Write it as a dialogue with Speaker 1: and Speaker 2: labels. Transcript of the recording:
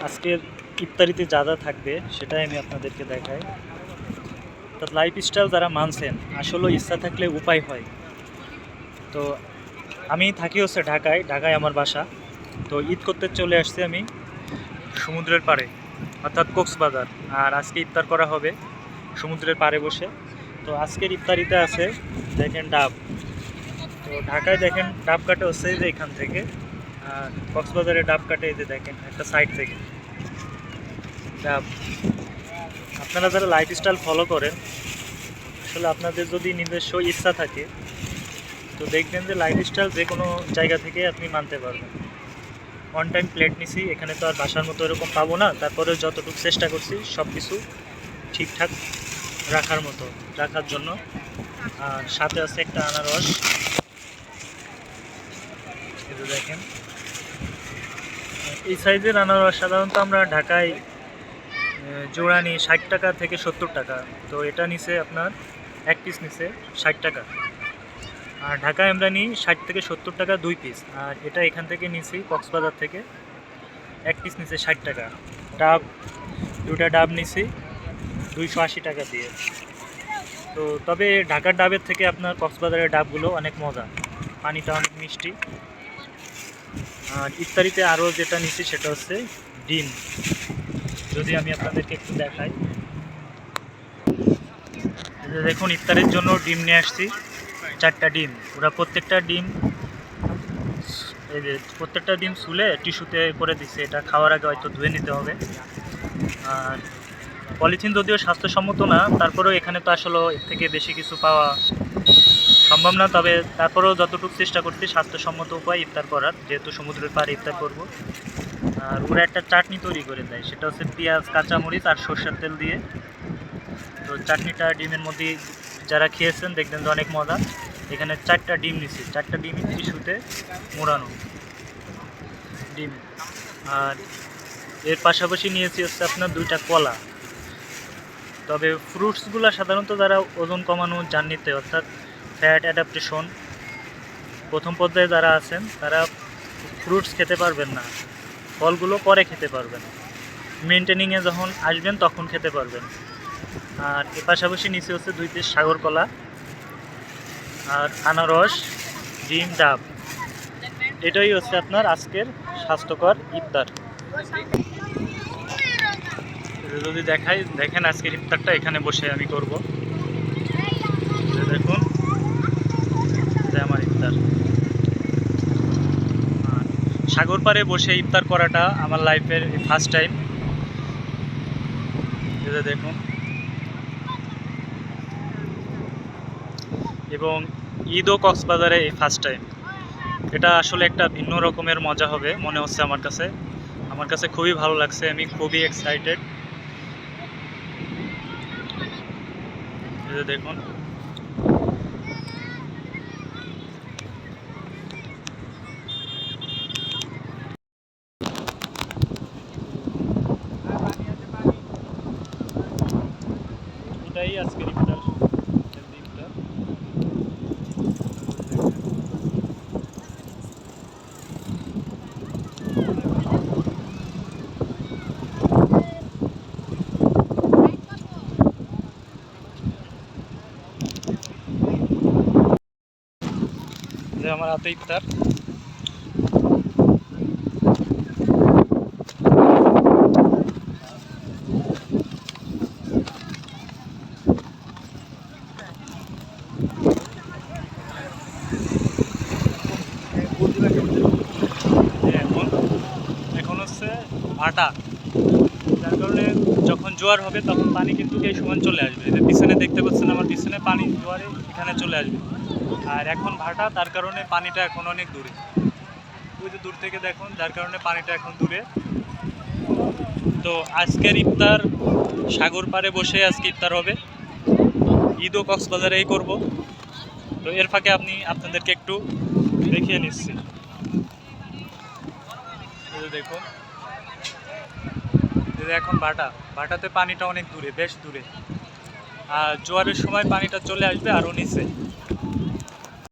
Speaker 1: আজকের ইফতারিতে যা যা থাকবে সেটাই আমি আপনাদেরকে দেখাই। তো লাইফস্টাইল যারা মানছেন, আসলে ইচ্ছা থাকলে উপায় হয়। তো আমি থাকি হচ্ছে ঢাকায় আমার বাসা। তো ঈদ করতে চলে আসছি আমি সমুদ্রের পাড়ে, অর্থাৎ কক্সবাজার। আর আজকে ইফতার করা হবে সমুদ্রের পাড়ে বসে। তো আজকের ইফতারিতে আছে দেখেন ডাব। তো ঢাকায় দেখেন ডাব কাটে হচ্ছে যে এখান থেকে, আর কক্সবাজারে ডাব কাটে এই যে দেখেন একটা সাইড থেকে ডাব। আপনারা যারা লাইফস্টাইল ফলো করেন, আসলে আপনাদের যদি নিজস্ব ইচ্ছা থাকে তো দেখবেন যে লাইফস্টাইল যে কোনো জায়গা থেকে আপনি মানতে পারবেন। অন টাইম প্লেট নিছি, এখানে তো আর বাসার মতো এরকম পাবো না, তারপরে যতটুকু চেষ্টা করছি সব কিছু ঠিকঠাক রাখার জন্য। আর সাথে আছে একটা আনারস, এটা দেখেন। এই সাইজের আনারস সাধারণত আমরা ঢাকায় জোড়া নিই 60 টাকা থেকে 70 টাকা। তো এটা নিচে আপনার এক পিস নিচে 60 টাকা। আর ঢাকায় আমরা নিই 60 থেকে 70 টাকা 2 পিস। আর এটা এখান থেকে নিছি কক্সবাজার থেকে এক পিস নিচে 60 টাকা। ডাব, দুটা ডাব নিছি 280 টাকা দিয়ে। তো তবে ঢাকার ডাবের থেকে আপনার কক্সবাজারের ডাবগুলো অনেক মজা, পানিটা অনেক মিষ্টি। আর ইফতারিতে আরও যেটা নিচ্ছি সেটা হচ্ছে ডিম। যদি আমি আপনাদেরকে একটু দেখাই, দেখুন ইফতারের জন্য ডিম নিয়ে আসছি 4টা ডিম। ওরা প্রত্যেকটা ডিম ছুলে টিস্যুতে করে দিচ্ছে। এটা খাওয়ার আগে হয়তো ধুয়ে নিতে হবে। আর পলিথিন যদিও স্বাস্থ্যসম্মত না, তারপরেও এখানে তো আসলে এর থেকে বেশি কিছু পাওয়া সম্ভব না। তবে তারপরেও যতটুকু চেষ্টা করছি স্বাস্থ্যসম্মত উপায় ইফতার করার, যেহেতু সমুদ্রের পাড়ে ইফতার করব। আর ওরা একটা চাটনি তৈরি করে দেয়, সেটা হচ্ছে পেঁয়াজ, কাঁচামরিচ আর সরষের তেল দিয়ে। তো চাটনিটা ডিমের মধ্যে যারা খেয়েছেন দেখবেন যে অনেক মজা। এখানে 4টা ডিম নিচ্ছি, 4টা ডিমই টিস্যুতে মোড়ানো ডিম। আর এর পাশাপাশি নিয়েছি হচ্ছে আপনার 2টা কলা। তবে ফ্রুটসগুলো সাধারণত যারা ওজন কমানো জার্নিতে, অর্থাৎ ফ্যাট অ্যাডাপ্টেশন প্রথম পর্যায়ে যারা আছেন, তারা ফ্রুটস খেতে পারবেন না, ফলগুলো পরে খেতে পারবেন। মেনটেনিংয়ে যখন আসবেন তখন খেতে পারবেন। আর এর পাশাপাশি নিচে হচ্ছে 2 পিস সাগর কলা আর আনারস, ডিম, ডাব। এটাই হচ্ছে আপনার আজকের স্বাস্থ্যকর ইফতার। যদি দেখেন আজকের ইফতারটা এখানে বসে আমি করব। দেখুন আমার ইফতার। সাগর পাড়ে বসে ইফতার করাটা আমার লাইফের ফার্স্ট টাইম। দেখুন, এবং ঈদও কক্সবাজারে এই ফার্স্ট টাইম। এটা আসলে একটা ভিন্ন রকমের মজা হবে মনে হচ্ছে আমার কাছে খুবই ভালো লাগছে। আমি খুবই এক্সাইটেড। দেখুন, এটাই আজকের ইফতার। আমার হাতে ইফতার। এখন হচ্ছে ভাটা, যার কারণে যখন জোয়ার হবে তখন পানি কিন্তু এই সমান চলে আসবে। যে পিছনে দেখতে পাচ্ছেন আমার পিছনে পানি জোয়ারে এখানে চলে আসবে। আর এখন ভাটা, তার কারণে পানিটা এখন অনেক দূরে। ওই যে দূর থেকে দেখুন, যার কারণে পানিটা এখন দূরে। তো আজকের ইফতার সাগর পাড়ে বসে আজকে ইফতার হবে। ঈদও কক্সবাজারেই করব। তো এর ফাঁকে আপনাদেরকে একটু দেখিয়ে নিচ্ছি। দেখুন, এখন ভাটাতে পানিটা অনেক দূরে, বেশ দূরে। আর জোয়ারের সময় পানিটা চলে আসবে আরও নিচে।